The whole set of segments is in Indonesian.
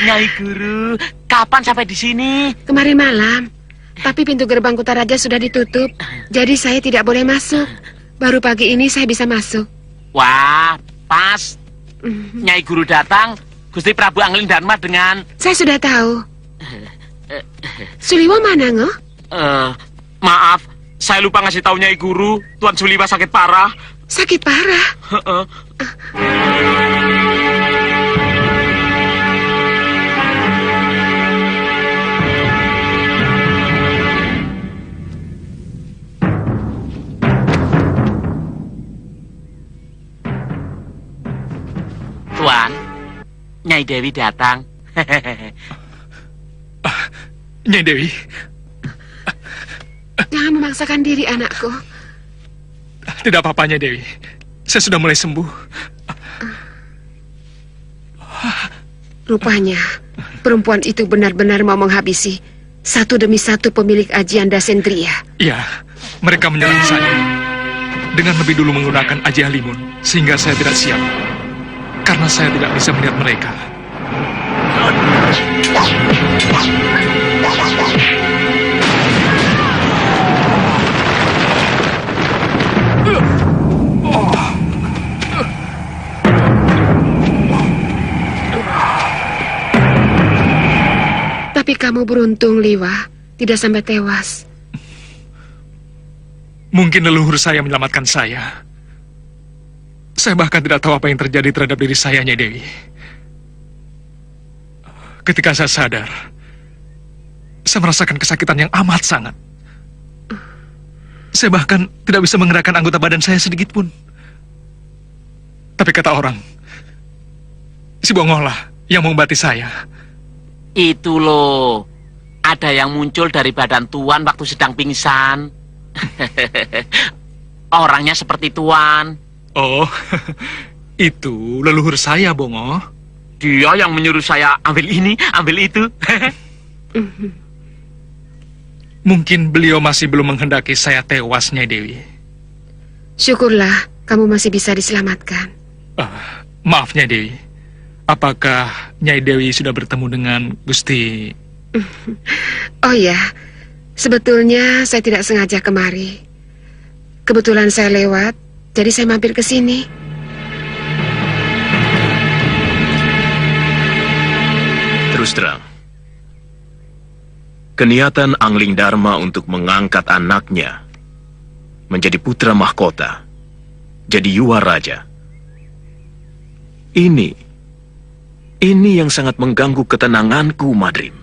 Nyai Guru, kapan sampai di sini? Kemarin malam. Tapi pintu gerbang Kutaraja sudah ditutup. Jadi saya tidak boleh masuk. Baru pagi ini saya bisa masuk. Wah, pas. Nyai Guru datang, Gusti Prabu Anglingdarma dengan... Saya sudah tahu. Suliwa mana, Ngo? Maaf, saya lupa ngasih tahu Nyai Guru. Tuan Suliwa sakit parah. Sakit parah? Tuan, Nyai Dewi datang. Nyai Dewi. Jangan memaksakan diri, anakku. Tidak apa-apa, Nyai Dewi. Saya sudah mulai sembuh. Rupanya, perempuan itu benar-benar mau menghabisi satu demi satu pemilik ajian Dasentria. Iya, mereka menyerang saya. Dengan lebih dulu menggunakan aji Halimun, sehingga saya tidak siap. Karena saya tidak bisa melihat mereka. Tapi kamu beruntung, Liwa. Tidak sampai tewas. Mungkin leluhur saya menyelamatkan saya. Saya bahkan tidak tahu apa yang terjadi terhadap diri saya, Nyai Dewi. Ketika saya sadar, saya merasakan kesakitan yang amat sangat. Saya bahkan tidak bisa menggerakkan anggota badan saya sedikit pun. Tapi kata orang, si Bongolah yang mengobati saya. Itu loh, ada yang muncul dari badan Tuan waktu sedang pingsan. Orangnya seperti Tuan. Oh, itu leluhur saya, Bongo. Dia yang menyuruh saya ambil ini, ambil itu. Mungkin beliau masih belum menghendaki saya tewas, Nyai Dewi. Syukurlah kamu masih bisa diselamatkan. Maaf, Nyai Dewi. Apakah Nyai Dewi sudah bertemu dengan Gusti? Oh ya, sebetulnya saya tidak sengaja kemari. Kebetulan saya lewat, jadi saya mampir ke sini. Terus terang, keniatan Anglingdarma untuk mengangkat anaknya menjadi putra mahkota, jadi Yuwa Raja. Ini yang sangat mengganggu ketenanganku, Madrim.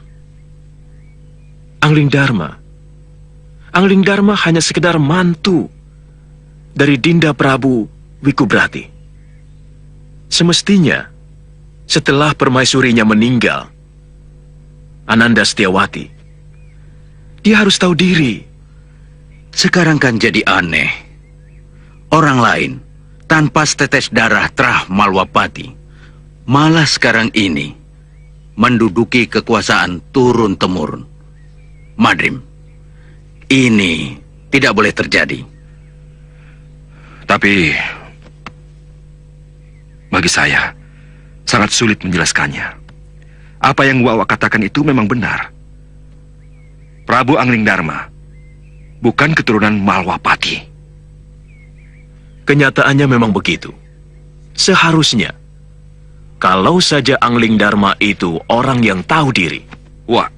Anglingdarma hanya sekedar mantu dari Dinda Prabu Wikubrati. Semestinya, setelah permaisurinya meninggal, Ananda Setiawati, dia harus tahu diri. Sekarang kan jadi aneh. Orang lain, tanpa setetes darah Trah Malwapati, malah sekarang ini menduduki kekuasaan turun-temurun. Madrim, ini tidak boleh terjadi. Tapi bagi saya sangat sulit menjelaskannya. Apa yang Wawa katakan itu memang benar. Prabu Anglingdarma bukan keturunan Malwapati. Kenyataannya memang begitu. Seharusnya, kalau saja Anglingdarma itu orang yang tahu diri. Wah,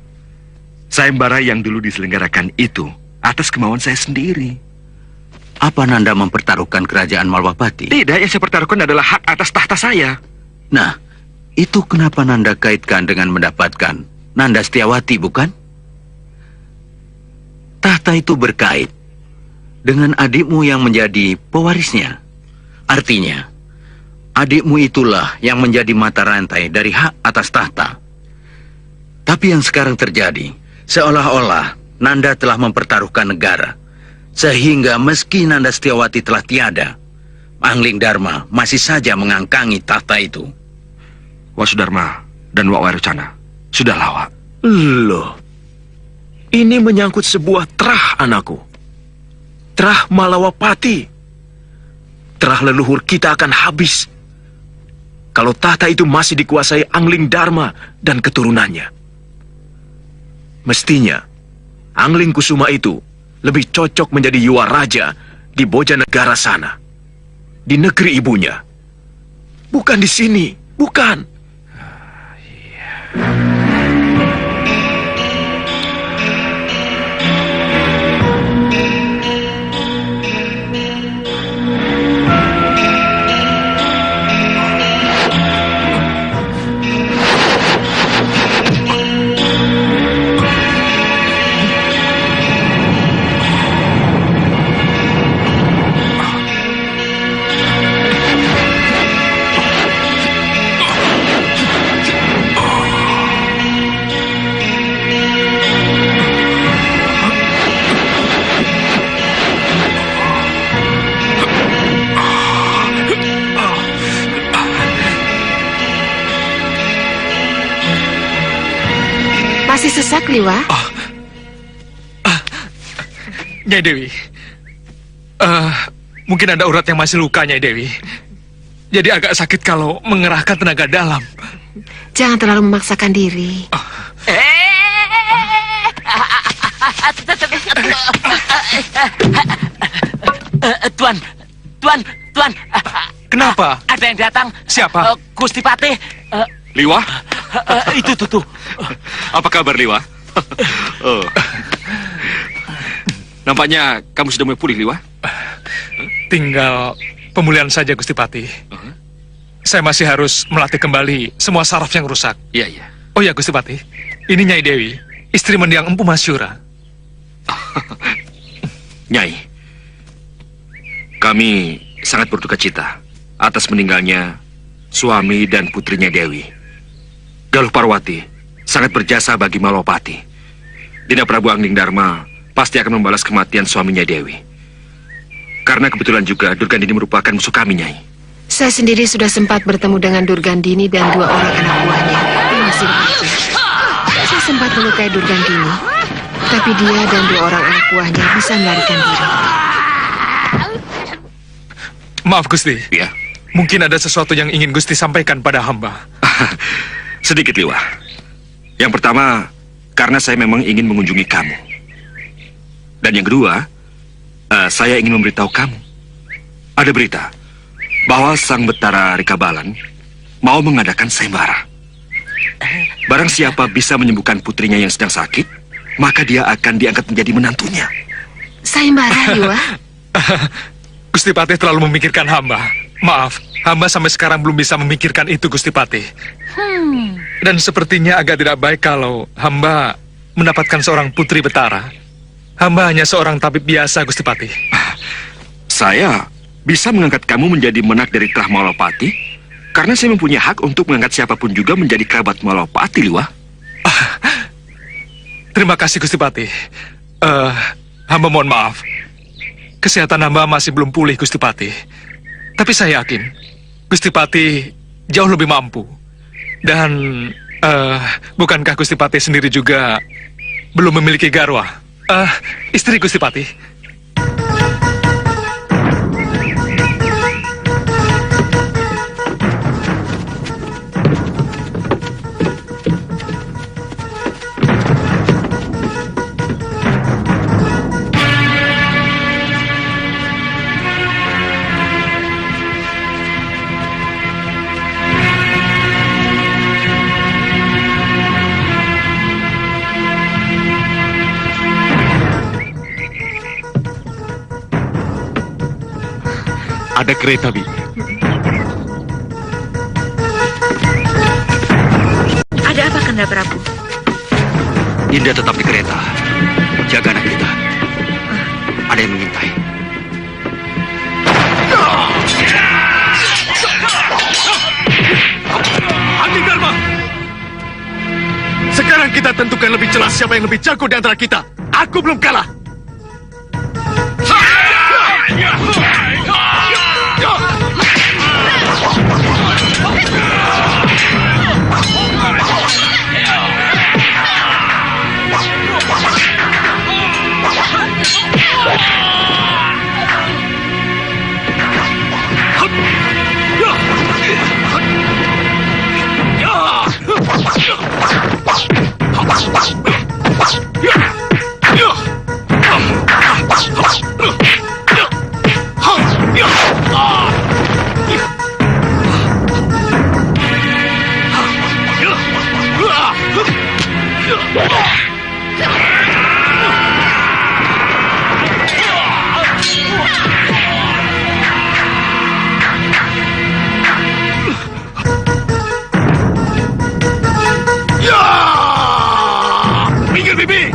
sayembara yang dulu diselenggarakan itu atas kemauan saya sendiri. Apa Nanda mempertaruhkan kerajaan Malwapati? Tidak, yang saya pertaruhkan adalah hak atas tahta saya. Nah, itu kenapa Nanda kaitkan dengan mendapatkan Nanda Setiawati, bukan? Tahta itu berkait dengan adikmu yang menjadi pewarisnya. Artinya, adikmu itulah yang menjadi mata rantai dari hak atas tahta. Tapi yang sekarang terjadi, seolah-olah Nanda telah mempertaruhkan negara. Sehingga meski Nanda Setiawati telah tiada, Anglingdarma masih saja mengangkangi tahta itu. Wasudarma dan Wak Wairocana sudah lawak. Loh, ini menyangkut sebuah terah, anakku. Terah Malawapati. Terah leluhur kita akan habis kalau tahta itu masih dikuasai Angling Dharma dan keturunannya. Mestinya, Angling Kusuma itu lebih cocok menjadi Yuwa Raja di Bojanegara sana. Di negeri ibunya. Bukan di sini, bukan. Masih sesak, Liwa? Nyai Dewi. Mungkin ada urat yang masih luka, Nyai Dewi. Jadi agak sakit kalau mengerahkan tenaga dalam. Jangan terlalu memaksakan diri. Tuan. Kenapa? Ada yang datang. Siapa? Gusti Patih. Liwa, Itu tuh. apa kabar Liwa? Oh. Nampaknya kamu sudah mulai pulih, Liwa. Tinggal pemulihan saja, Gusti Patih. Saya masih harus melatih kembali semua saraf yang rusak. Iya. Oh ya, Gusti Patih. Ini Nyai Dewi, istri mendiang Empu Masyura. Nyai, kami sangat berduka cita atas meninggalnya suami dan putrinya Dewi. Galuh Parwati sangat berjasa bagi Malopati. Dinda Prabu Angling Dharma pasti akan membalas kematian suaminya Dewi. Karena kebetulan juga Durgandini merupakan musuh kami, Nyai. Saya sendiri sudah sempat bertemu dengan Durgandini dan 2 orang anak buahnya di Mesir itu. Saya sempat melukai Durgandini, tapi dia dan 2 orang anak buahnya bisa melarikan diri. Maaf, Gusti. Ya. Mungkin ada sesuatu yang ingin Gusti sampaikan pada hamba. Sedikit, Liwa. Yang pertama, karena saya memang ingin mengunjungi kamu. Dan yang kedua, saya ingin memberitahu kamu. Ada berita bahwa Sang Betara Rikabalan mau mengadakan sayembara. Barang siapa bisa menyembuhkan putrinya yang sedang sakit, maka dia akan diangkat menjadi menantunya. Sayembara, Liwa? Gusti Patih terlalu memikirkan hamba. Maaf, hamba sampai sekarang belum bisa memikirkan itu, Gusti Patih. Dan sepertinya agak tidak baik kalau hamba mendapatkan seorang putri betara. Hamba hanya seorang tabib biasa, Gusti Patih. Saya bisa mengangkat kamu menjadi menak dari Krah Malopati karena saya mempunyai hak untuk mengangkat siapapun juga menjadi kerabat Malopati, Liwa. Terima kasih, Gusti Patih. Hamba mohon maaf. Kesehatan hamba masih belum pulih, Gusti Patih. Tapi saya yakin, Gusti Patih jauh lebih mampu. Dan, bukankah Gusti Patih sendiri juga belum memiliki garwa? Istri Gusti Patih. Ada kereta, Bi. Ada apa, Kanda Prabu? Dinda tetap di kereta. Jaga anak kita. Ada yang mengintai. Angling Dharma! Sekarang kita tentukan lebih jelas siapa yang lebih jago di antara kita. Aku belum kalah. Minggir, Bibi!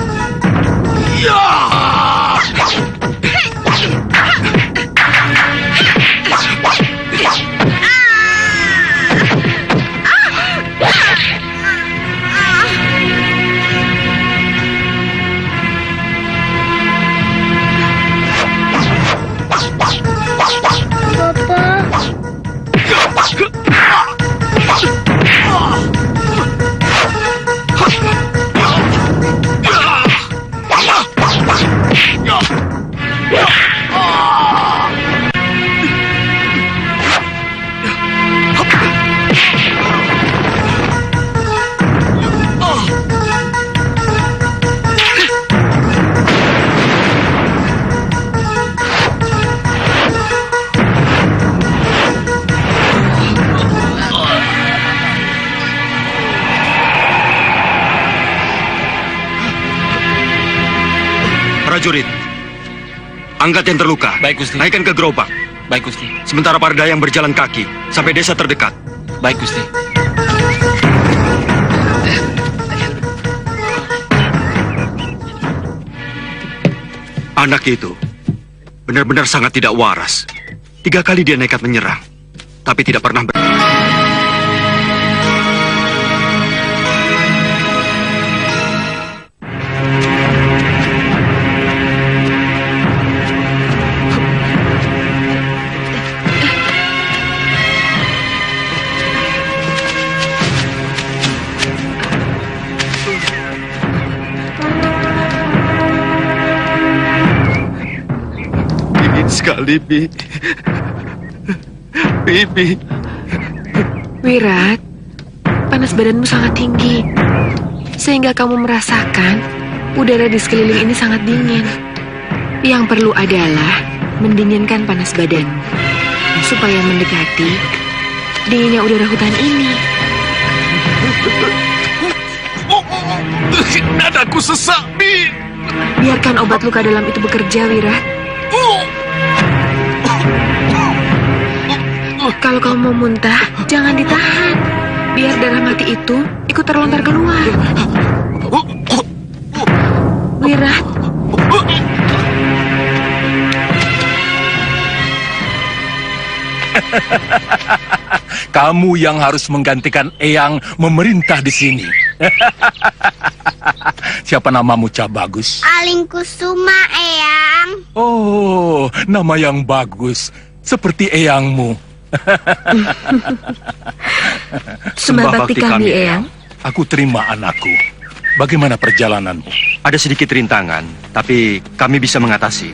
Prajurit, angkat yang terluka. Baik, Gusti. Naikkan ke gerobak. Baik, Gusti. Sementara para dayang berjalan kaki sampai desa terdekat. Baik, Gusti. Anak itu benar-benar sangat tidak waras. 3 kali dia nekat menyerang, tapi tidak pernah sekali, Bibi. Wirat, panas badanmu sangat tinggi, sehingga kamu merasakan udara di sekeliling ini sangat dingin. Yang perlu adalah mendinginkan panas badanmu, supaya mendekati dinginnya udara hutan ini. Dadaku sesak, Bi. Biarkan obat luka dalam itu bekerja, Wirat. Kalau kamu mau muntah, jangan ditahan. Biar darah mati itu ikut terlontar keluar. Wirat. Kamu yang harus menggantikan Eyang memerintah di sini. Siapa namamu, Cah Bagus? Alingkusuma, Eyang. Oh, nama yang bagus. Seperti Eyangmu. Sembah bakti kami, Eyang. Aku terima anakku. Bagaimana perjalananmu? Ada sedikit rintangan, tapi kami bisa mengatasi.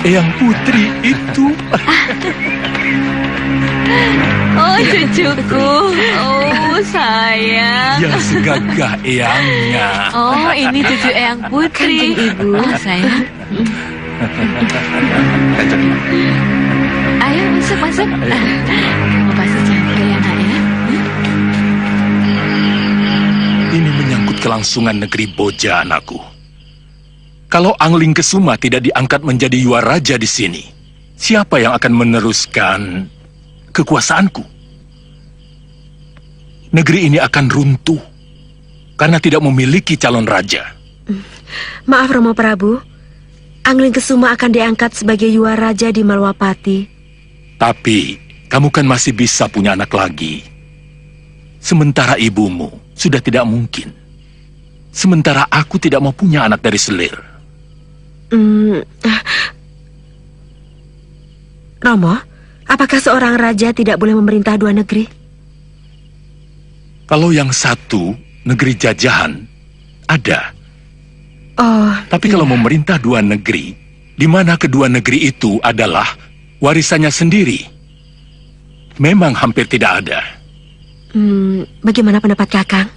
Eyang Putri itu. Oh, cucuku. Oh, sayang. Ya segagah Eyangnya. Oh, ini cucu Eyang Putri. Kanjeng Ibu. Oh, sayang. Ayo, masuk. Kamu pasti cantik ya, nak ya? Ini menyangkut kelangsungan negeri Boja, anakku. Kalau Anglingkesuma tidak diangkat menjadi Yuwa Raja di sini, siapa yang akan meneruskan kekuasaanku? Negeri ini akan runtuh karena tidak memiliki calon raja. Maaf Romo Prabu, Anglingkesuma akan diangkat sebagai Yuwa Raja di Malwapati. Tapi kamu kan masih bisa punya anak lagi. Sementara ibumu sudah tidak mungkin. Sementara aku tidak mau punya anak dari selir. Romo, apakah seorang raja tidak boleh memerintah 2 negeri? Kalau yang satu, negeri jajahan, ada. Oh, Tapi kalau memerintah 2 negeri, di mana kedua negeri itu adalah warisannya sendiri, memang hampir tidak ada. bagaimana pendapat Kakang?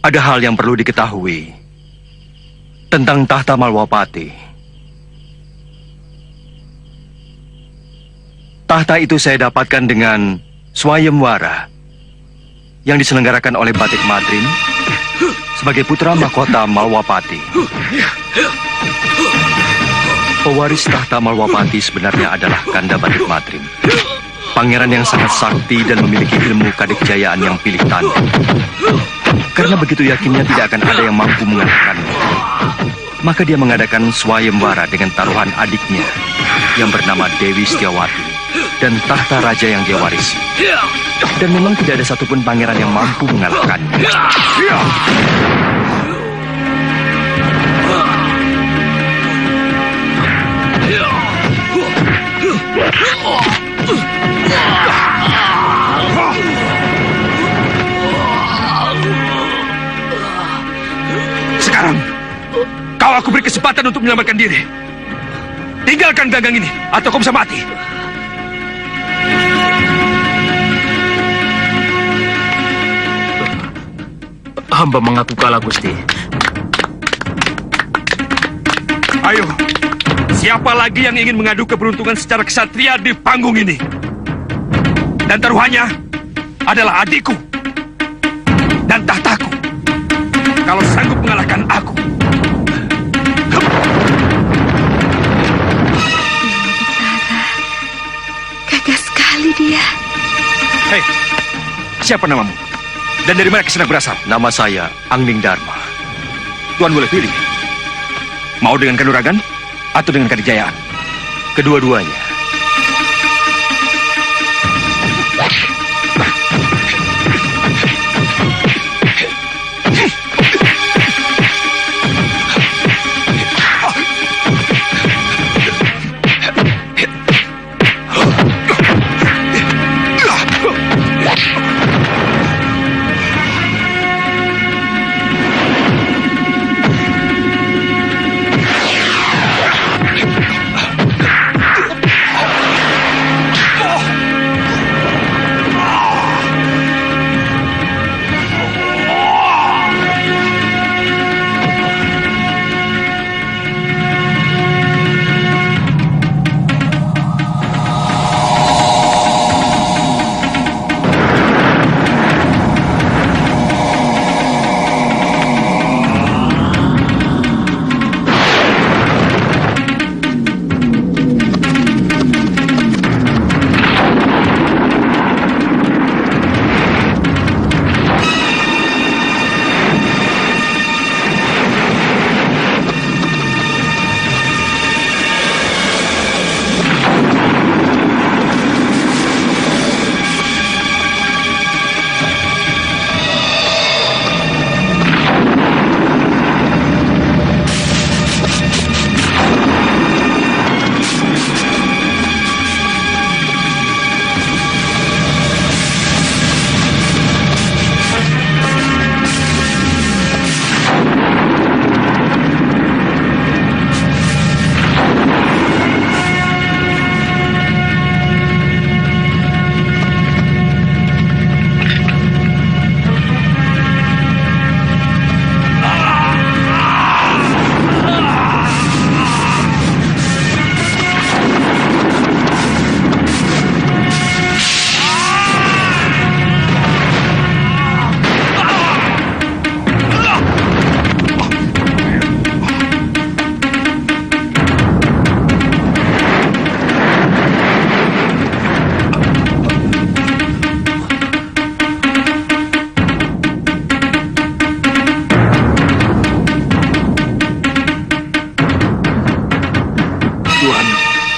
Ada hal yang perlu diketahui tentang tahta Malwapati. Tahta itu saya dapatkan dengan Swayamwara yang diselenggarakan oleh Batik Madrim sebagai putra mahkota Malwapati. Pewaris tahta Malwapati sebenarnya adalah Kanda Batik Madrim, pangeran yang sangat sakti dan memiliki ilmu kadikjayaan yang pilih tanding. Karena begitu yakinnya tidak akan ada yang mampu mengalahkannya, maka dia mengadakan Swayamwara dengan taruhan adiknya yang bernama Dewi Setiawati dan tahta raja yang dia warisi. Dan memang tidak ada satupun pangeran yang mampu mengalahkannya. Sekarang, kau aku beri kesempatan untuk menyelamatkan diri. Tinggalkan ganggang ini, atau kau bisa mati. Hamba mengaku kalah, Gusti. Ayo, siapa lagi yang ingin mengadu keberuntungan secara kesatria di panggung ini? Dan taruhannya adalah adikku dan tahtaku. Kalau sanggup mengalahkan aku. Gagah sekali dia. Hei, siapa namamu? Dan dari mana Kisanak berasal? Nama saya Angling Dharma. Tuan boleh pilih. Mau dengan kanuragan atau dengan kadijayaan? Kedua-duanya.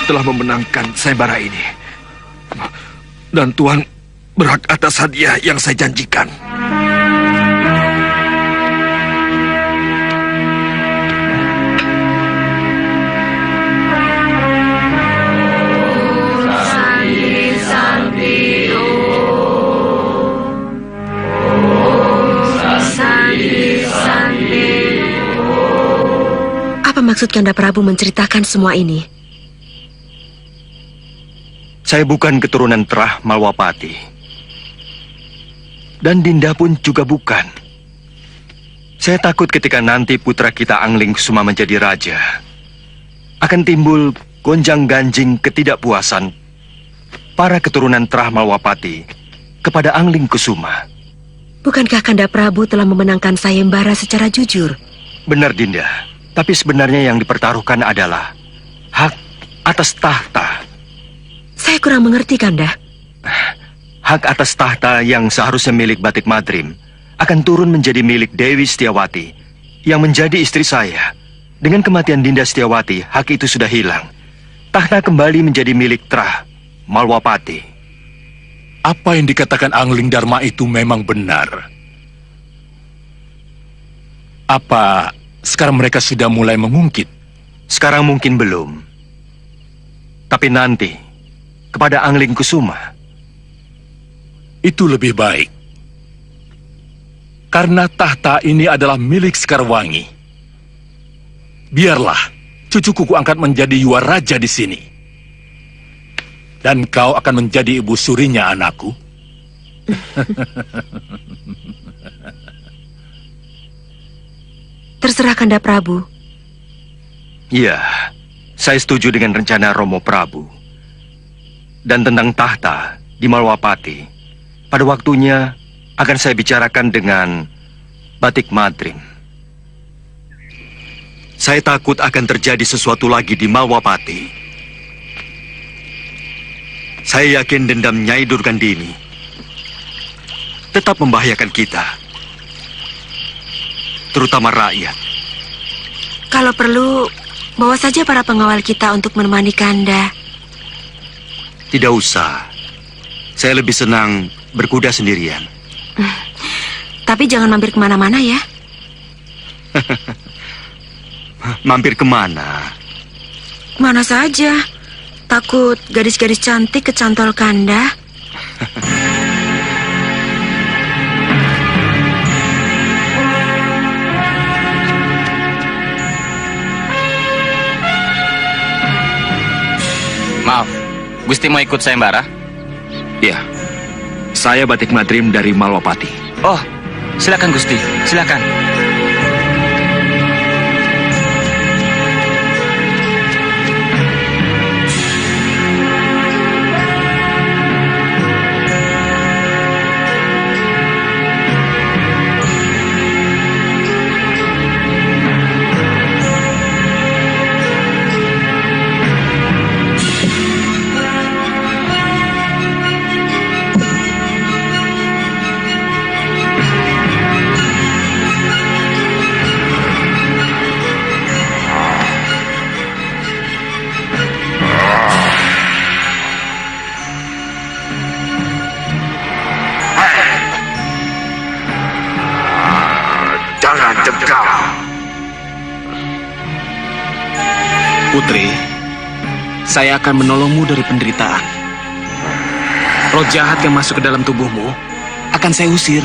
Telah memenangkan sayembara ini. Dan Tuhan berhak atas hadiah yang saya janjikan. Apa maksud Kanda Prabu menceritakan semua ini? Saya bukan keturunan terah Malwapati. Dan Dinda pun juga bukan. Saya takut ketika nanti putra kita Angling Kusuma menjadi raja, akan timbul gonjang-ganjing ketidakpuasan para keturunan terah Malwapati kepada Angling Kusuma. Bukankah Kanda Prabu telah memenangkan sayembara secara jujur? Benar, Dinda. Tapi sebenarnya yang dipertaruhkan adalah hak atas tahta. Saya kurang mengerti, Kanda. Hak atas tahta yang seharusnya milik Batik Madrim akan turun menjadi milik Dewi Setiawati yang menjadi istri saya. Dengan kematian Dinda Setiawati, hak itu sudah hilang. Tahta kembali menjadi milik Trah Malwapati. Apa yang dikatakan Angling Dharma itu memang benar. Apa sekarang mereka sudah mulai mengungkit? Sekarang mungkin belum. Tapi nanti, kepada Angling Kusuma. Itu lebih baik. Karena tahta ini adalah milik Sekarwangi. Biarlah cucuku kuangkat menjadi Yuwa Raja di sini. Dan kau akan menjadi ibu surinya, anakku. Terserah Kanda Prabu. Iya, saya setuju dengan rencana Romo Prabu. Dan tentang tahta di Malwapati, pada waktunya akan saya bicarakan dengan Batik Madrim. Saya takut akan terjadi sesuatu lagi di Malwapati. Saya yakin dendam Nyai Durgandini tetap membahayakan kita, terutama rakyat. Kalau perlu, bawa saja para pengawal kita untuk menemani Kanda. Tidak usah. Saya lebih senang berkuda sendirian. Tapi jangan mampir kemana-mana ya. Mampir kemana? Mana saja. Takut gadis-gadis cantik kecantol Kanda. Maaf, Gusti mau ikut sayembara? Ya, saya Batik Madrim dari Malwapati. Oh, silakan Gusti, silakan. Putri, saya akan menolongmu dari penderitaan. Roh jahat yang masuk ke dalam tubuhmu akan saya usir.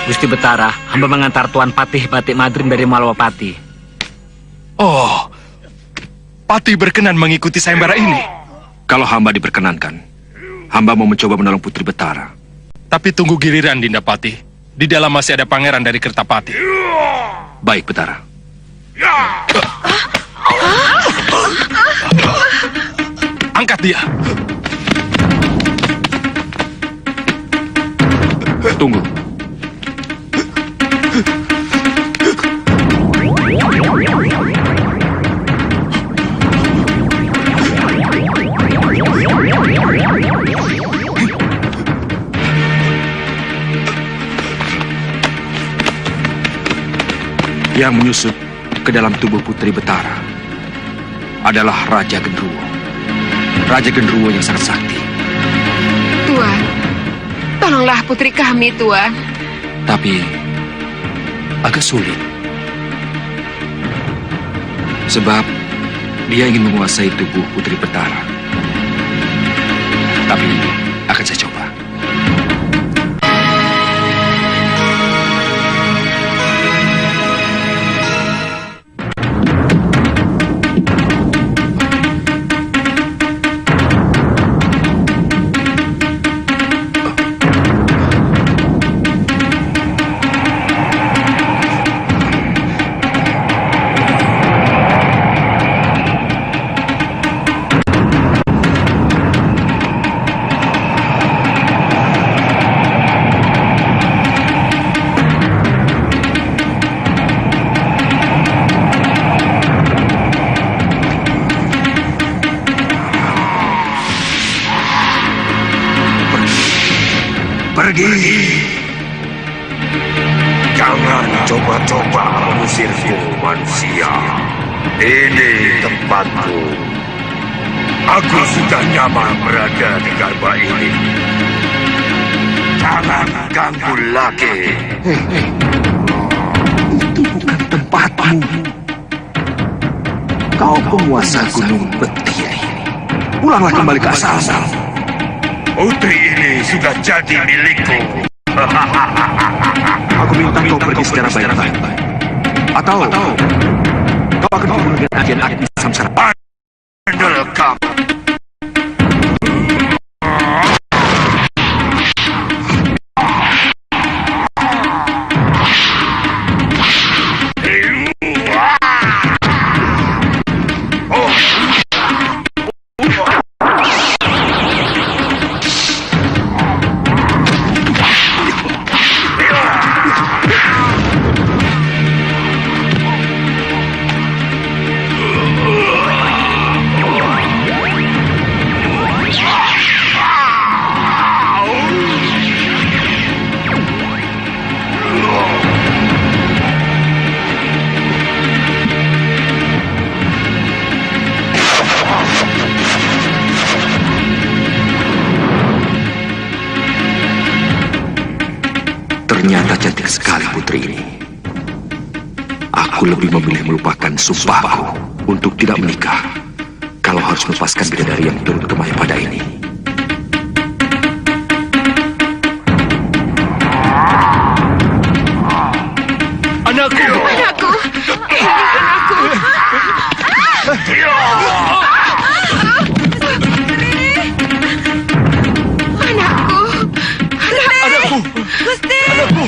Gusti Betara, hamba mengantar Tuan Patih Batik Madrim dari Malwapati. Oh, Patih berkenan mengikuti sayembara ini. Kalau hamba diperkenankan, hamba mau mencoba menolong Putri Betara. Tapi tunggu giliran, Dinda Patih. Di dalam masih ada pangeran dari Kertapati. Baik, Betara. Angkat dia. Tunggu. Yang menyusup ke dalam tubuh Putri Betara adalah Raja Genruwo. Raja Genruwo yang sangat sakti. Tuan, tolonglah putri kami, Tuan. Tapi agak sulit. Sebab dia ingin menguasai tubuh Putri Betara. Tapi akan saya coba. Pergi. Jangan coba-coba mengusirku, manusia. Ini tempatku. Aku sudah nyaman berada di garba ini. Jangan ganggu lagi. Itu bukan tempatmu. Kau penguasa Gunung Betiri. Pulanglah kembali ke asalmu. Putri ini sudah jadi milikku. Aku minta kau pergi secara baik-baik. Atau kau akan dibunuh dengan ajian Agni Samsara. Bandel kamu. Ternyata cantik sekali putri ini. Aku lebih memilih melupakan sumpahku untuk tidak menikah kalau harus melepaskan bidadari yang turut ke Mayapada ini. Anakku! Anakku! Anakku! Anakku! Gusti! Anakku!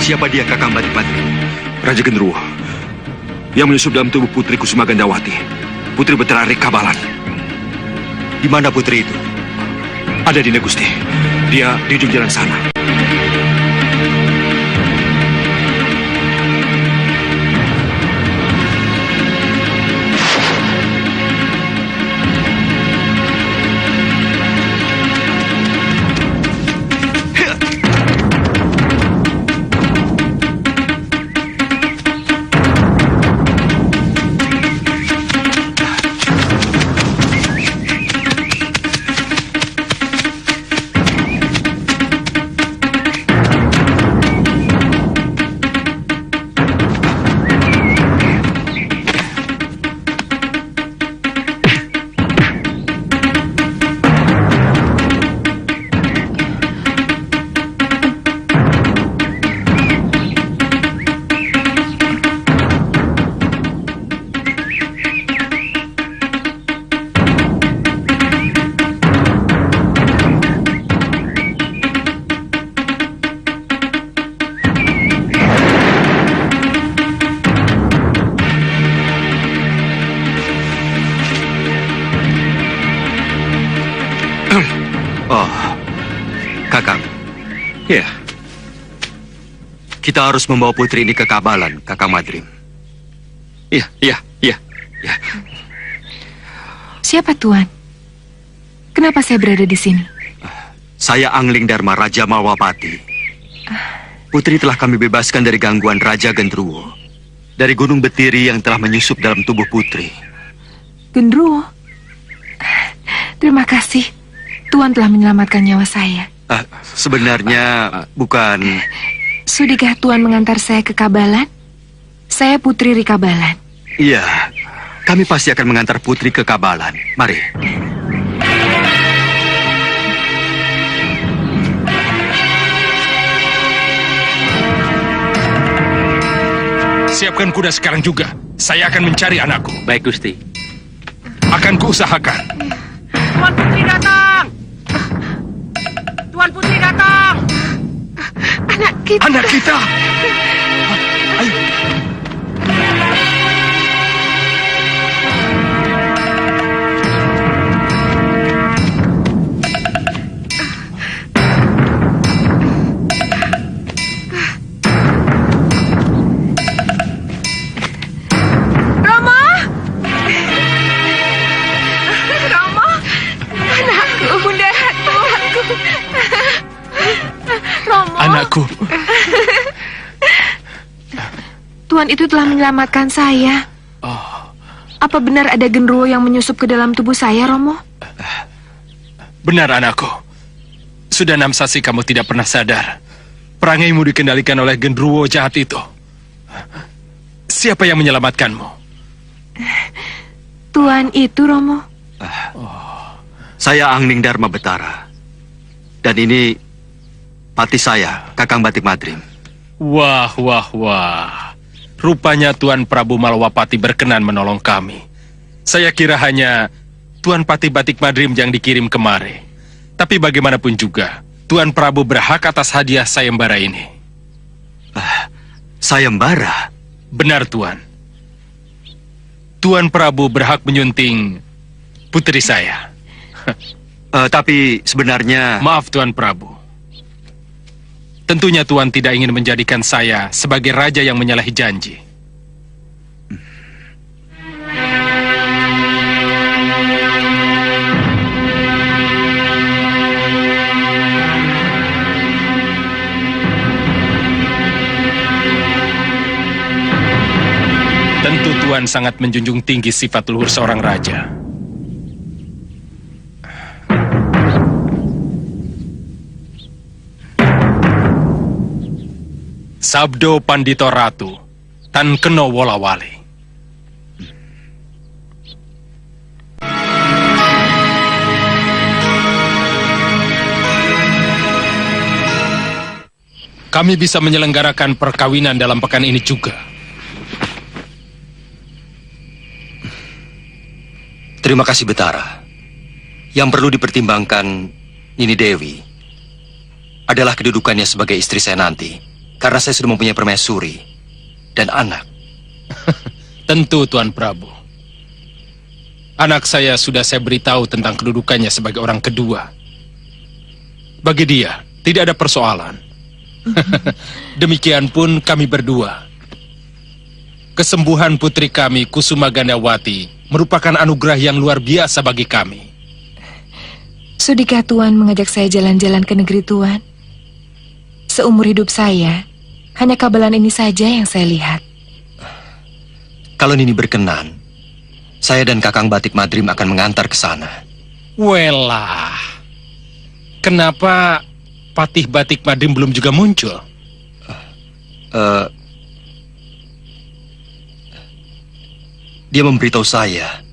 Siapa dia, Kakang Batik Madrim? Raja Genderuwo yang menyusup dalam tubuh Putri Kusuma Gandawati, Putri Betara Rekabalan. Di mana putri itu? Ada Dinda Gusti. Dia di ujung jalan sana. Kakang. Ya, Kita harus membawa putri ini ke Kabalan, Kakang Madrim. iya. Siapa Tuan? Kenapa saya berada di sini? Saya Angling Dharma, Raja Malwapati. Putri telah kami bebaskan dari gangguan Raja Genderuwo. Dari Gunung Betiri yang telah menyusup dalam tubuh putri. Genderuwo? Terima kasih. Tuan telah menyelamatkan nyawa saya. Sebenarnya bukan... Sudikah Tuan mengantar saya ke Kabalan? Saya Putri Rikabalan. Iya, kami pasti akan mengantar putri ke Kabalan. Mari. Siapkan kuda sekarang juga. Saya akan mencari anakku. Baik, Gusti. Akan kuusahakan. Tuan Putri datang! Tuan Putri datang! Anak kita! Anak kita! Ayo. Rama! Rama! Anakku, Bunda Ratu! Rama! Anakku. Tuan itu telah menyelamatkan saya. Apa benar ada genderuwo yang menyusup ke dalam tubuh saya, Romo? Benar, anakku. Sudah 6 sasi kamu tidak pernah sadar. Perangaimu dikendalikan oleh genderuwo jahat itu. Siapa yang menyelamatkanmu? Tuan itu, Romo. Saya Angling Dharma Betara. Dan ini pati saya, Kakang Batik Madrim. Wah. Rupanya Tuan Prabu Malwapati berkenan menolong kami. Saya kira hanya Tuan Pati Batik Madrim yang dikirim kemari. Tapi bagaimanapun juga, Tuan Prabu berhak atas hadiah sayembara ini. Sayembara? Benar, Tuan. Tuan Prabu berhak menyunting putri saya. Tapi sebenarnya... Maaf, Tuan Prabu. Tentunya Tuan tidak ingin menjadikan saya sebagai raja yang menyalahi janji. Tentu Tuan sangat menjunjung tinggi sifat luhur seorang raja. Sabdo Pandito Ratu, Tan Keno Wolawali. Kami bisa menyelenggarakan perkawinan dalam pekan ini juga. Terima kasih, Betara. Yang perlu dipertimbangkan Nini Dewi adalah kedudukannya sebagai istri saya nanti. Karena saya sudah mempunyai permaisuri dan anak. Tentu, Tuan Prabu. Anak saya sudah saya beritahu tentang kedudukannya sebagai orang kedua. Bagi dia, tidak ada persoalan. Demikian pun kami berdua. Kesembuhan putri kami, Kusuma Gandawati, merupakan anugerah yang luar biasa bagi kami. Sudikah Tuan mengajak saya jalan-jalan ke negeri Tuan? Seumur hidup saya, hanya Kabalan ini saja yang saya lihat. Kalau Nini berkenan, saya dan Kakang Batik Madrim akan mengantar ke sana. Welah, kenapa Patih Batik Madrim belum juga muncul? Dia memberitahu saya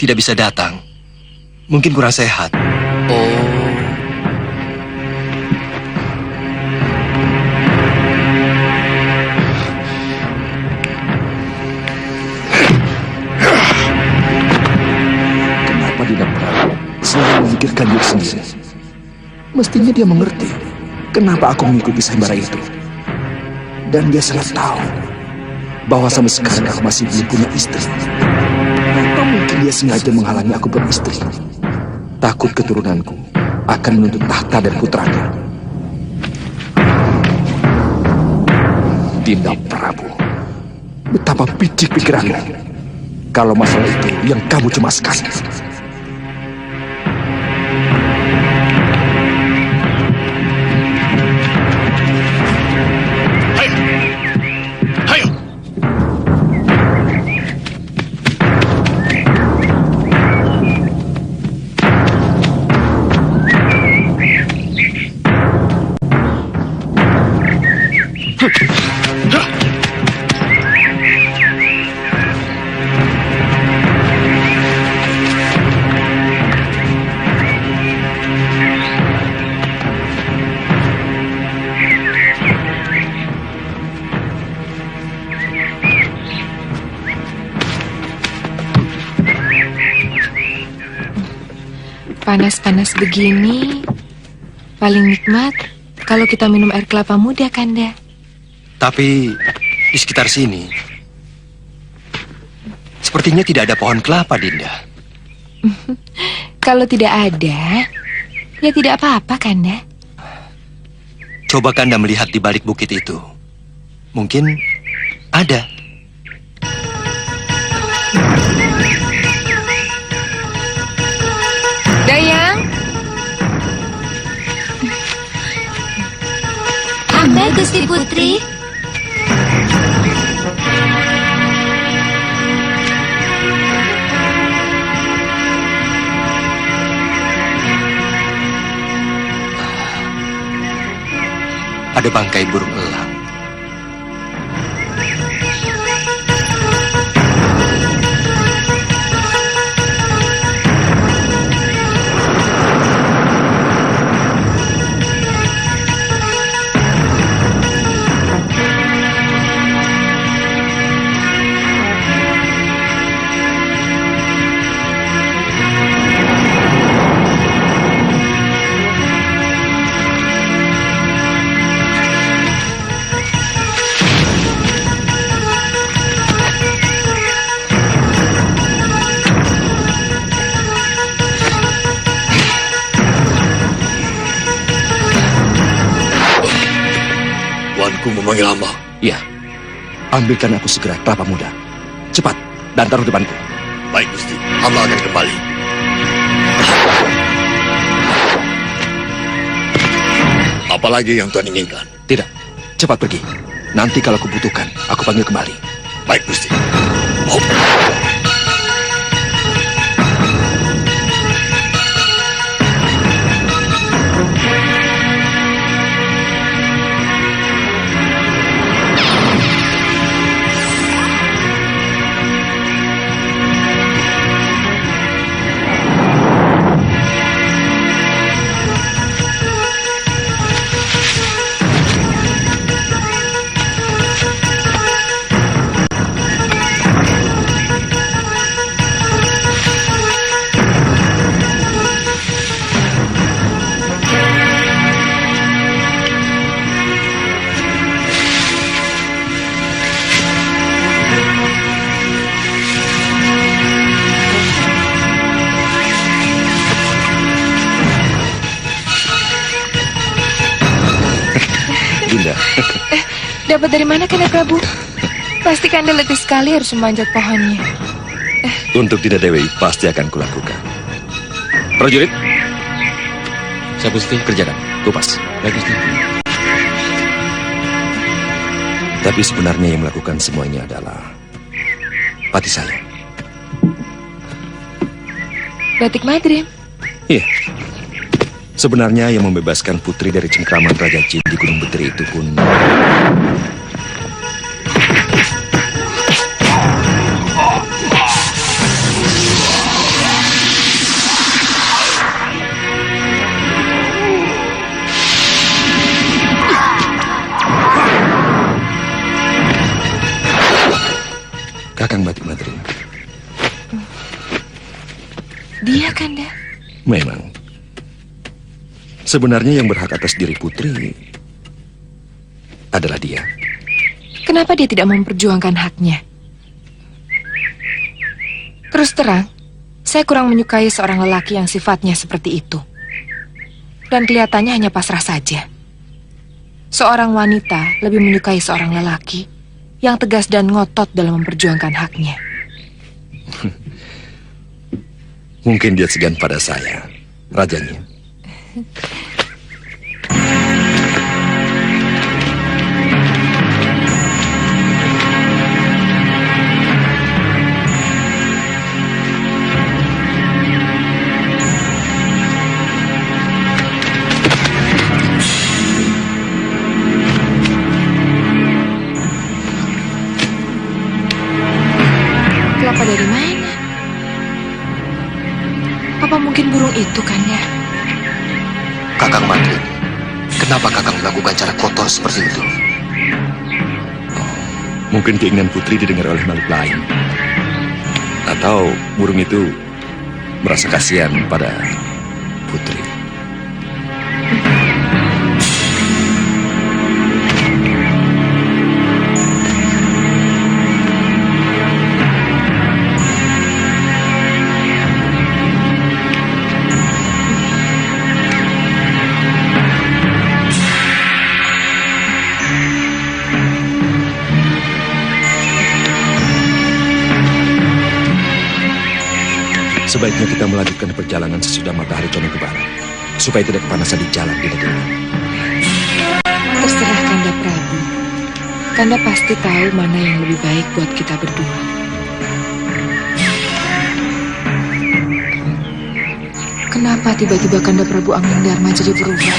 tidak bisa datang. Mungkin kurang sehat. Oh. Kenapa Dinda Prabu selalu memikirkan diri sendiri? Mestinya dia mengerti kenapa aku mengikuti sayembara itu. Dan dia sangat tahu bahwa sampai sekarang aku masih belum punya istri. Apa mungkin dia sengaja menghalangi aku beristri? Takut keturunanku akan menuntut tahta dan putranya. Dinda Prabu, betapa picik pikiranmu kalau masalah itu yang kamu cemaskan. Panas-panas begini, paling nikmat kalau kita minum air kelapa muda, Kanda. Tapi di sekitar sini sepertinya tidak ada pohon kelapa, Dinda. Kalau tidak ada, ya tidak apa-apa, Kanda. Coba Kanda melihat di balik bukit itu. Mungkin ada. Dayang, Hamba Gusti Putri. Ada bangkai burung elang. Tuanku memanggil hamba. Iya. Ambilkan aku segera kelapa muda. Cepat, dan taruh depanku. Baik, Gusti. Hamba akan kembali. Apalagi yang Tuan inginkan? Tidak. Cepat pergi. Nanti kalau kubutuhkan, aku panggil kembali. Baik, Gusti. Hop. Kanda. Dapat dari mana Kanda Prabu? Pasti Kanda letih sekali harus memanjat pohonnya. Untuk Dinda Dewi pasti akan kulakukan. Prajurit, Saya Gusti. kerjakan, kupas. Baik Gusti. Tapi sebenarnya yang melakukan semua ini adalah pati saya. Batik Madrim. Iya. Sebenarnya yang membebaskan putri dari cengkraman Raja Jin di Gunung Beteri itu pun... Kakang Batik Madrim. Dia Kanda. Memang. Sebenarnya yang berhak atas diri putri adalah dia. Kenapa dia tidak memperjuangkan haknya? Terus terang, saya kurang menyukai seorang lelaki yang sifatnya seperti itu. Dan kelihatannya hanya pasrah saja. Seorang wanita lebih menyukai seorang lelaki yang tegas dan ngotot dalam memperjuangkan haknya. Mungkin dia segan pada saya, rajanya. Kelapa dari mana? Apa mungkin burung itu kan ya? Kakang Madrim, kenapa Kakang melakukan cara kotor seperti itu? Mungkin keinginan putri didengar oleh makhluk lain. Atau burung itu merasa kasihan pada putri. Sebaiknya kita melanjutkan perjalanan sesudah matahari condong ke barat, supaya tidak kepanasan di jalan di negeri. Terserah Kanda Prabu. Kanda pasti tahu mana yang lebih baik buat kita berdua. Kenapa tiba-tiba Kanda Prabu Anggandharma jadi berubah?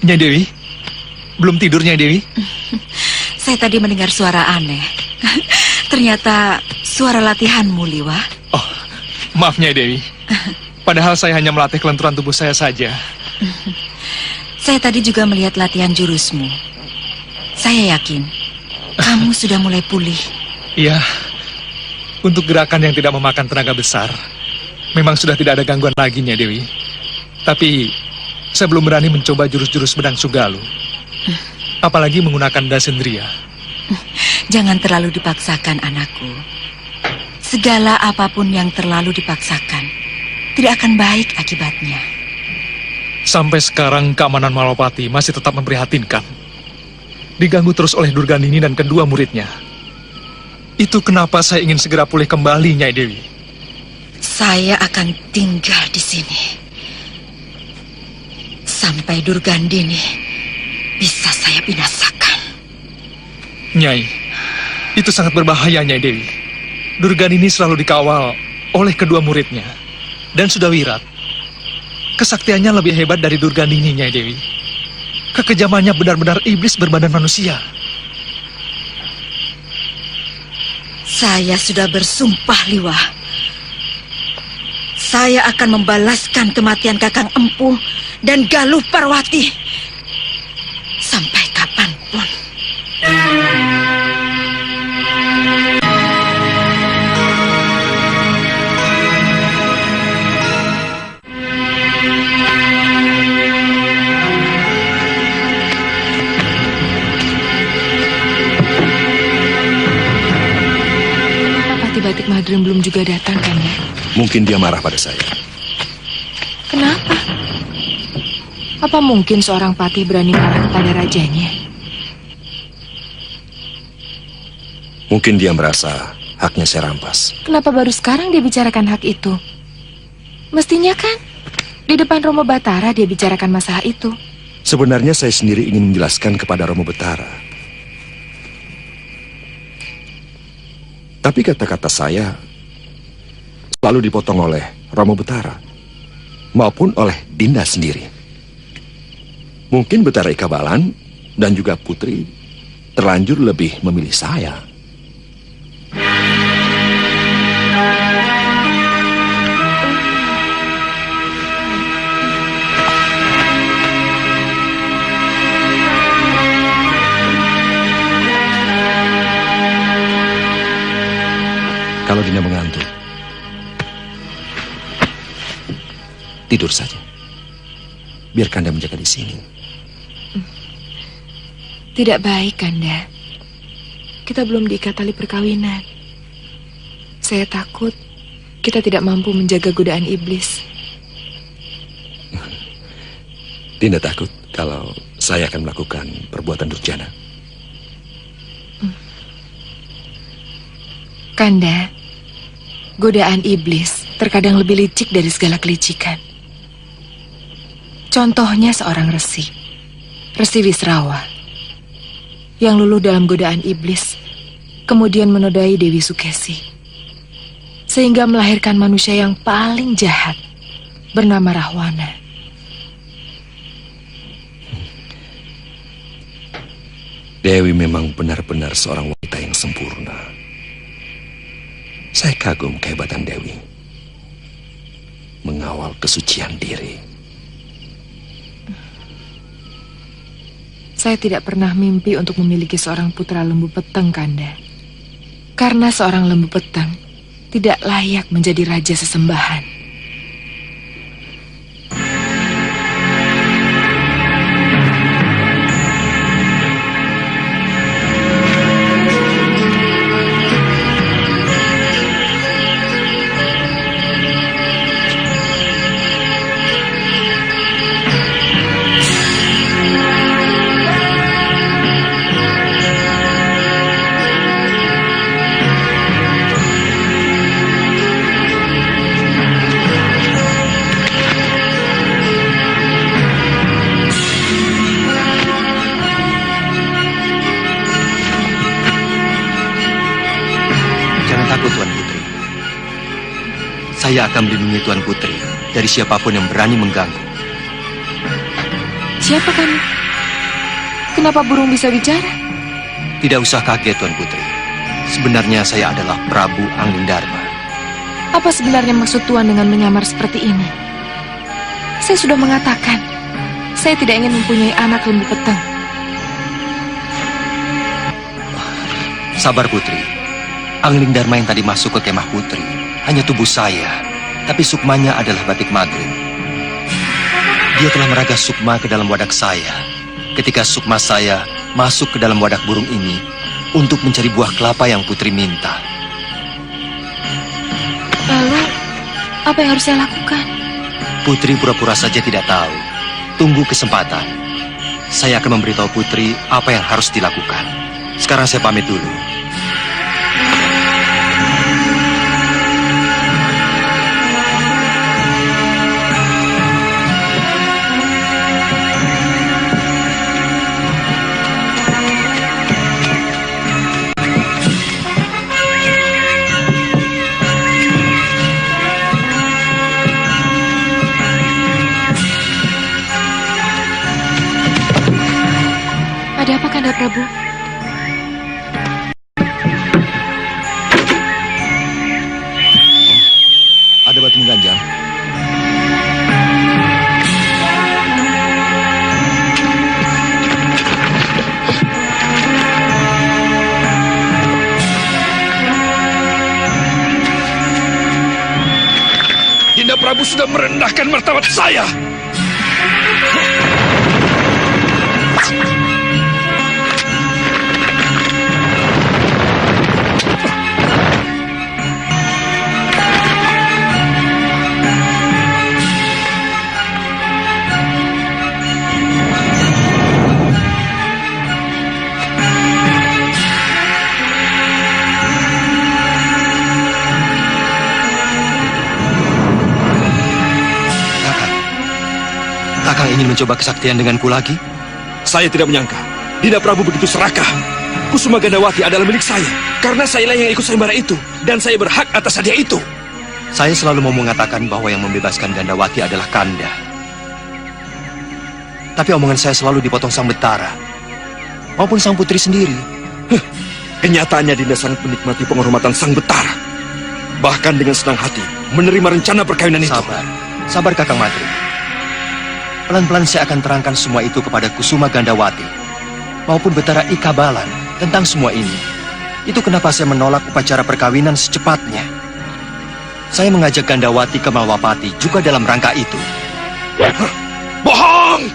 Nyai Dewi? Belum tidur, Nyai Dewi? Saya tadi mendengar suara aneh. Ternyata suara latihanmu, Liwa. Oh, maaf Nyai Dewi. Padahal saya hanya melatih kelenturan tubuh saya saja. Saya tadi juga melihat latihan jurusmu. Saya yakin kamu sudah mulai pulih. Iya, untuk gerakan yang tidak memakan tenaga besar, memang sudah tidak ada gangguan lagi, Nyai Dewi. Tapi saya belum berani mencoba jurus-jurus Bedang Sugalu. Apalagi menggunakan Dasendria. Jangan terlalu dipaksakan, anakku. Segala apapun yang terlalu dipaksakan tidak akan baik akibatnya. Sampai sekarang keamanan Malwapati masih tetap memprihatinkan. Diganggu terus oleh Durgandini dan kedua muridnya. Itu kenapa saya ingin segera pulih kembali, Nyai Dewi. Saya akan tinggal di sini sampai Durgandini bisa saya binasakan. Nyai, itu sangat berbahaya, Nyai Dewi. Durgandini selalu dikawal oleh kedua muridnya. Dan sudah wirat. Kesaktiannya lebih hebat dari Durgandini, Nyai Dewi. Kekejamannya benar-benar iblis berbadan manusia. Saya sudah bersumpah, Liwa. Saya akan membalaskan kematian Kakang Empu dan Galuh Parwati sampai kapanpun. Batik Madrim belum juga datang, kan ya? Mungkin dia marah pada saya. Kenapa? Apa mungkin seorang patih berani marah kepada rajanya? Mungkin dia merasa haknya saya rampas. Kenapa baru sekarang dia bicarakan hak itu? Mestinya kan di depan Romo Batara dia bicarakan masalah itu. Sebenarnya saya sendiri ingin menjelaskan kepada Romo Batara. Tapi kata-kata saya selalu dipotong oleh Romo Batara maupun oleh Dinda sendiri. Mungkin Betara Ika Balan dan juga Putri terlanjur lebih memilih saya. Kalau Dinda mengantuk, tidur saja. Biar Kanda menjaga di sini. Tidak baik, Kanda. Kita belum diikat tali perkawinan. Saya takut kita tidak mampu menjaga godaan iblis. Dinda takut kalau saya akan melakukan perbuatan durjana. Kanda, godaan iblis terkadang lebih licik dari segala kelicikan. Contohnya seorang Resi Wisrawa, yang luluh dalam godaan iblis, kemudian menodai Dewi Sukesi, sehingga melahirkan manusia yang paling jahat, bernama Rahwana. Dewi memang benar-benar seorang wanita yang sempurna. Saya kagum kehebatan Dewi. Mengawal kesucian diri. Saya tidak pernah mimpi untuk memiliki seorang putra lembu peteng, Kanda. Karena seorang lembu peteng tidak layak menjadi raja sesembahan. Saya akan melindungi Tuan Putri dari siapapun yang berani mengganggu. Siapa kamu? Kenapa burung bisa bicara? Tidak usah kaget, Tuan Putri. Sebenarnya saya adalah Prabu Anglingdarma. Apa sebenarnya maksud Tuan dengan menyamar seperti ini? Saya sudah mengatakan, saya tidak ingin mempunyai anak lembu peteng. Sabar Putri. Anglingdarma yang tadi masuk ke kemah Putri hanya tubuh saya, tapi sukmanya adalah batik Madrim. Dia telah meragas sukma ke dalam wadak saya. Ketika sukma saya masuk ke dalam wadak burung ini untuk mencari buah kelapa yang Putri minta. Lalu, apa yang harus saya lakukan? Putri pura-pura saja tidak tahu. Tunggu kesempatan. Saya akan memberitahu Putri apa yang harus dilakukan. Sekarang saya pamit dulu. Ada apa, Kanda Prabu? Ada batu mengganjang. Dinda Prabu sudah merendahkan martabat saya. Kakang ingin mencoba kesaktian denganku lagi? Saya tidak menyangka Dinda Prabu begitu serakah. Kusuma Gandawati adalah milik saya karena sayalah yang ikut sayembara itu dan saya berhak atas hadiah itu. Saya selalu mau mengatakan bahwa yang membebaskan Gandawati adalah Kanda. Tapi omongan saya selalu dipotong Sang Betara maupun Sang Putri sendiri. Kenyataannya Dinda sangat menikmati penghormatan Sang Betara. Bahkan dengan senang hati menerima rencana perkawinan itu. Sabar Kakang Madrim. Pelan-pelan saya akan terangkan semua itu kepada Kusuma Gandawati maupun Betara Ikabalan tentang semua ini. Itu kenapa saya menolak upacara perkawinan secepatnya. Saya mengajak Gandawati ke Malwapati juga dalam rangka itu. Bohong!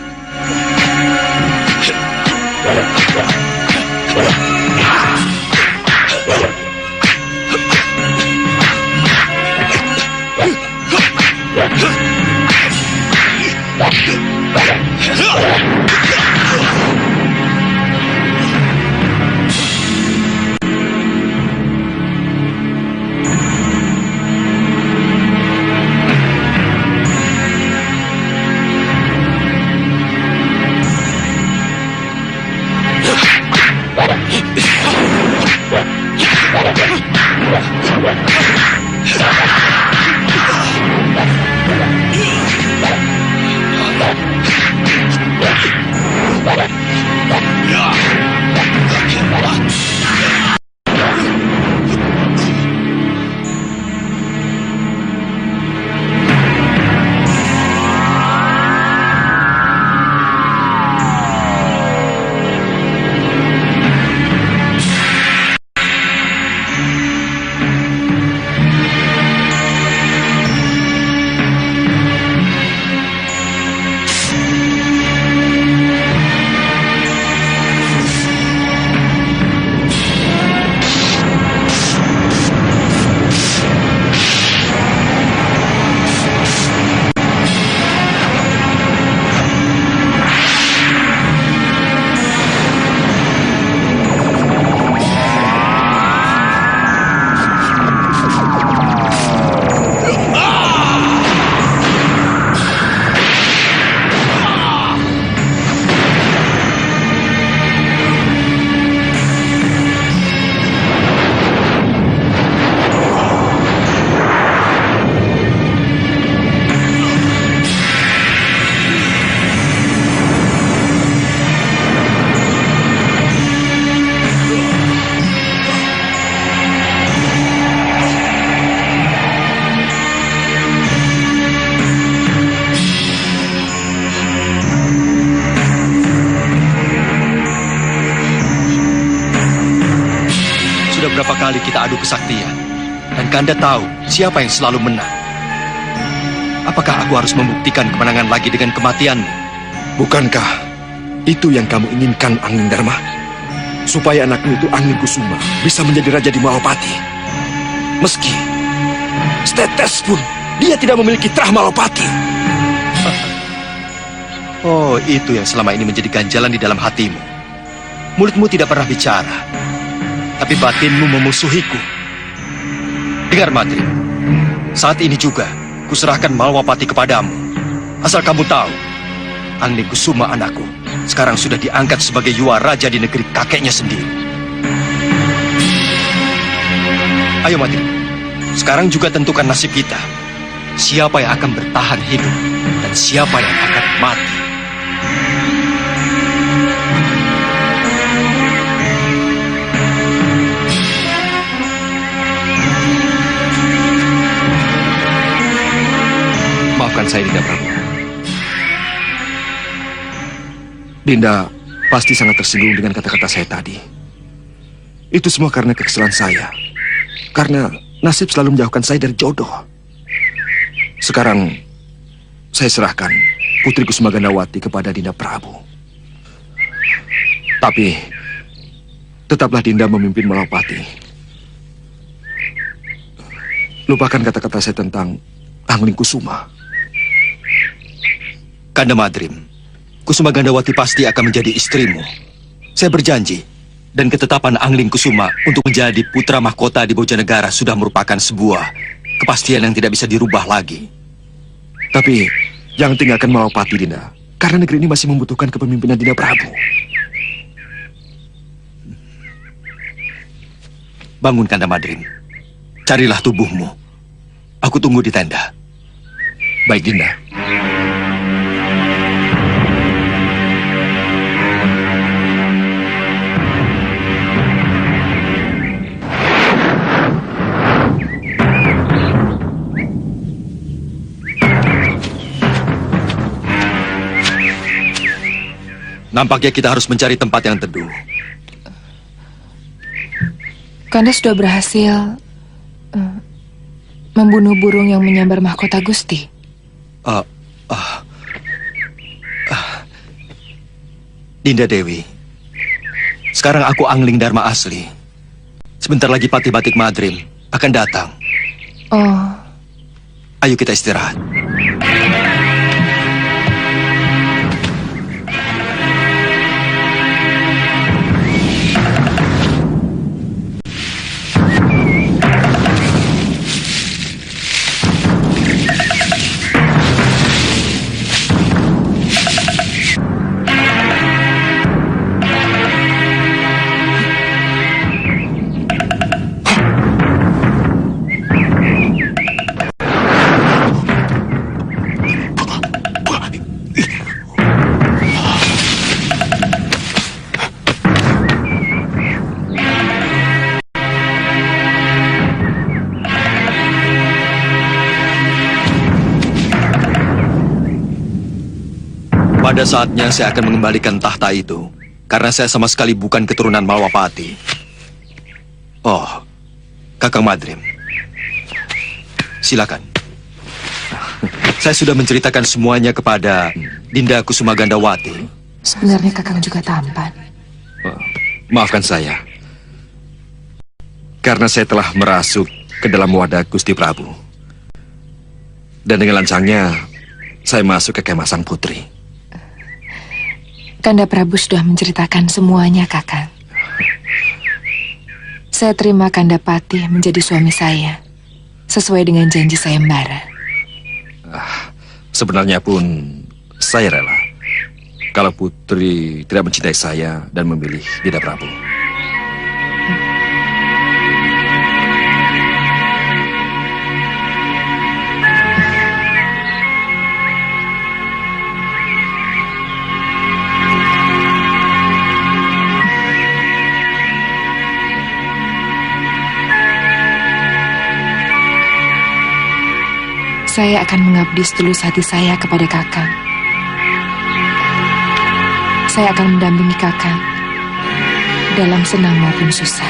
Sudah berapa kali kita adu kesaktian, dan Kanda tahu siapa yang selalu menang. Apakah aku harus membuktikan kemenangan lagi dengan kematianmu? Bukankah itu yang kamu inginkan, Angling Dharma? Supaya anakmu itu, Angling Kusuma, bisa menjadi raja di Malwapati. Meski setetes pun dia tidak memiliki terah Malwapati. Oh, itu yang selama ini menjadi ganjalan di dalam hatimu. Mulutmu tidak pernah bicara, tapi batinmu memusuhiku. Dengar, Madrim, saat ini juga kuserahkan Malwapati kepadamu. Asal kamu tahu, Angling Kusuma anakku sekarang sudah diangkat sebagai Yuwa Raja di negeri kakeknya sendiri. Ayo, Madrim, sekarang juga tentukan nasib kita. Siapa yang akan bertahan hidup dan siapa yang akan mati. Maafkan saya, Dinda Prabu. Dinda pasti sangat tersinggung dengan kata-kata saya tadi. Itu semua karena kesalahan saya. Karena nasib selalu menjauhkan saya dari jodoh. Sekarang saya serahkan Putri Kusuma Gandawati kepada Dinda Prabu. Tapi tetaplah Dinda memimpin Malwapati. Lupakan kata-kata saya tentang Angling Kusuma. Kanda Madrim, Kusuma Gandawati pasti akan menjadi istrimu. Saya berjanji, dan ketetapan Angling Kusuma untuk menjadi putra mahkota di Bojanegara sudah merupakan sebuah kepastian yang tidak bisa dirubah lagi. Tapi jangan tinggalkan Malwapati, Dinda, karena negeri ini masih membutuhkan kepemimpinan Dinda Prabu. Bangun, Kanda Madrim. Carilah tubuhmu. Aku tunggu di tenda. Baik, Dinda. Nampaknya kita harus mencari tempat yang teduh. Kanda sudah berhasil membunuh burung yang menyambar mahkota Gusti. Dinda Dewi, sekarang aku Angling Dharma asli. Sebentar lagi Patih Batik Madrim akan datang. Oh. Ayo kita istirahat. Pada saatnya saya akan mengembalikan tahta itu, karena saya sama sekali bukan keturunan Malwapati. Oh, Kakang Madrim, silakan. Saya sudah menceritakan semuanya kepada Dinda Kusuma Gandawati. Sebenarnya Kakang juga tampan. Maafkan saya, karena saya telah merasuk ke dalam wadah Gusti Prabu. Dan dengan lancangnya, saya masuk ke kemah sang putri. Kanda Prabu sudah menceritakan semuanya, Kakang. Saya terima Kanda Patih menjadi suami saya, sesuai dengan janji sayembara. Sebenarnya pun saya rela kalau putri tidak mencintai saya dan memilih Dinda Prabu. Saya akan mengabdi setulus hati saya kepada Kakang. Saya akan mendampingi Kakang dalam senang maupun susah.